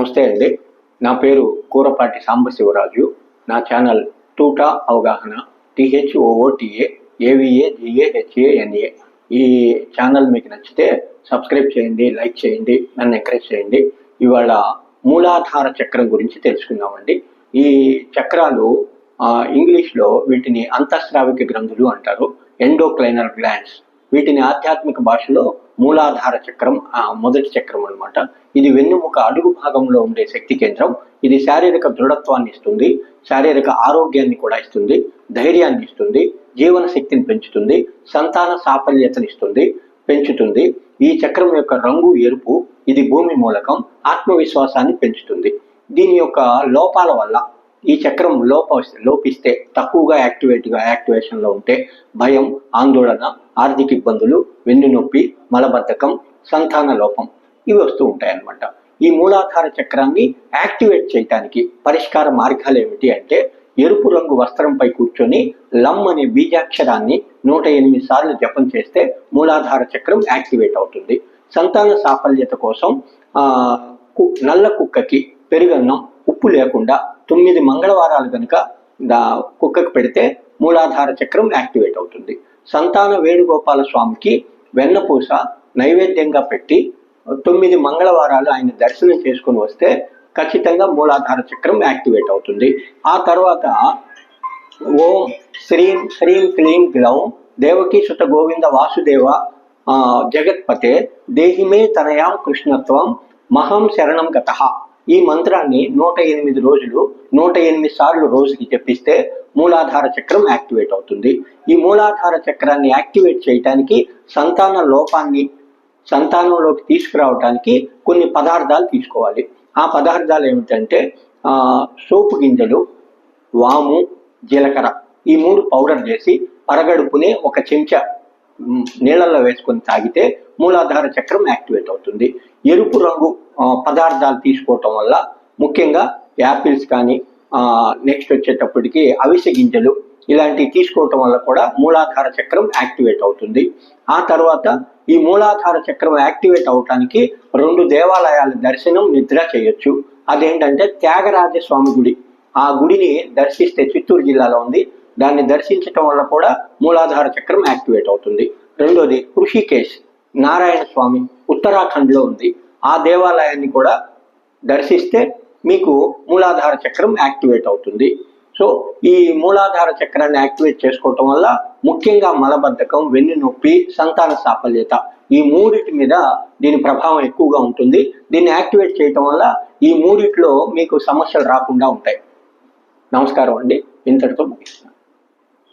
నమస్తే అండి. నా పేరు కూరపాటి సాంబశివరాజు. నా ఛానల్ తూటా అవగాహన, THOOTA AVAGAHANA. ఈ ఛానల్ మీకు నచ్చితే సబ్స్క్రైబ్ చేయండి, లైక్ చేయండి, నన్ను ఎంకరేజ్ చేయండి. ఇవాళ మూలాధార చక్రం గురించి తెలుసుకుందామండి. ఈ చక్రాలు ఇంగ్లీష్లో వీటిని అంతఃస్రావిక గ్రంథులు అంటారు, ఎండోక్రైనల్ గ్లాండ్స్. వీటిని ఆధ్యాత్మిక భాషలో మూలాధార చక్రం, మొదటి చక్రం అనమాట. ఇది వెన్నుముక అడుగు భాగంలో ఉండే శక్తి కేంద్రం. ఇది శారీరక దృఢత్వాన్ని ఇస్తుంది, శారీరక ఆరోగ్యాన్ని కూడా ఇస్తుంది, ధైర్యాన్ని ఇస్తుంది, జీవన శక్తిని పెంచుతుంది, సంతాన సాఫల్యతనిస్తుంది, పెంచుతుంది. ఈ చక్రం యొక్క రంగు ఎరుపు. ఇది భూమి మూలకం, ఆత్మవిశ్వాసాన్ని పెంచుతుంది. దీని యొక్క లోపాల వల్ల ఈ చక్రం లోపిస్తే, తక్కువగా యాక్టివేషన్లో ఉంటే భయం, ఆందోళన, ఆర్థిక ఇబ్బందులు, వెన్ను నొప్పి, మలబద్ధకం, సంతాన లోపం ఇవి వస్తూ ఉంటాయి అన్నమాట. ఈ మూలాధార చక్రాన్ని యాక్టివేట్ చేయడానికి పరిష్కార మార్గాలు ఏమిటి అంటే, ఎరుపు రంగు వస్త్రంపై కూర్చొని లమ్ అనే బీజాక్షరాన్ని 108 సార్లు జపం చేస్తే మూలాధార చక్రం యాక్టివేట్ అవుతుంది. సంతాన సాఫల్యత కోసం నల్ల కుక్కకి పెరుగన్నం ఉప్పు లేకుండా 9 మంగళవారాలు కనుక కుక్కకు పెడితే మూలాధార చక్రం యాక్టివేట్ అవుతుంది. సంతాన వేణుగోపాల స్వామికి వెన్నపూస నైవేద్యంగా పెట్టి 9 మంగళవారాలు ఆయన దర్శనం చేసుకుని వస్తే ఖచ్చితంగా మూలాధార చక్రం యాక్టివేట్ అవుతుంది. ఆ తర్వాత ఓం శ్రీం శ్రీం క్లీం గ్లౌం దేవకీ సుత గోవింద వాసుదేవ జగత్పతే దేహిమే తనయాం కృష్ణత్వం మహం శరణం గతః. ఈ మంత్రాన్ని 108 రోజులు 108 సార్లు రోజుకి చెప్పిస్తే మూలాధార చక్రం యాక్టివేట్ అవుతుంది. ఈ మూలాధార చక్రాన్ని యాక్టివేట్ చేయడానికి సంతానంలోకి తీసుకురావడానికి కొన్ని పదార్థాలు తీసుకోవాలి. ఆ పదార్థాలు ఏమిటంటే సోపు గింజలు, వాము, జీలకర్ర, ఈ 3 పౌడర్ చేసి పరగడుపునే 1 చెంచా నీళ్ళల్లో వేసుకొని తాగితే మూలాధార చక్రం యాక్టివేట్ అవుతుంది. ఎరుపు రంగు పదార్థాలు తీసుకోవటం వల్ల, ముఖ్యంగా యాపిల్స్ కానీ నెక్స్ట్ వచ్చేటప్పటికి అవిసె గింజలు ఇలాంటివి తీసుకోవటం వల్ల కూడా మూలాధార చక్రం యాక్టివేట్ అవుతుంది. ఆ తర్వాత ఈ మూలాధార చక్రం యాక్టివేట్ అవటానికి 2 దేవాలయాల దర్శనం, నిద్ర చేయొచ్చు. అదేంటంటే త్యాగరాజ స్వామి గుడి. ఆ గుడిని దర్శిస్తే, చిత్తూరు జిల్లాలో ఉంది, దాన్ని దర్శించటం వల్ల కూడా మూలాధార చక్రం యాక్టివేట్ అవుతుంది. రెండోది ఋషికేశ్ నారాయణ స్వామి ఉత్తరాఖండ్లో ఉంది. ఆ దేవాలయాన్ని కూడా దర్శిస్తే మీకు మూలాధార చక్రం యాక్టివేట్ అవుతుంది. సో ఈ మూలాధార చక్రాన్ని యాక్టివేట్ చేసుకోవటం వల్ల ముఖ్యంగా మలబద్ధకం, వెన్ను నొప్పి, సంతాన సాఫల్యత, ఈ 3 మీద దీని ప్రభావం ఎక్కువగా ఉంటుంది. దీన్ని యాక్టివేట్ చేయటం వల్ల ఈ 3లో మీకు సమస్యలు రాకుండా ఉంటాయి. నమస్కారం అండి. ఇంతటితో ముగిస్తున్నాను.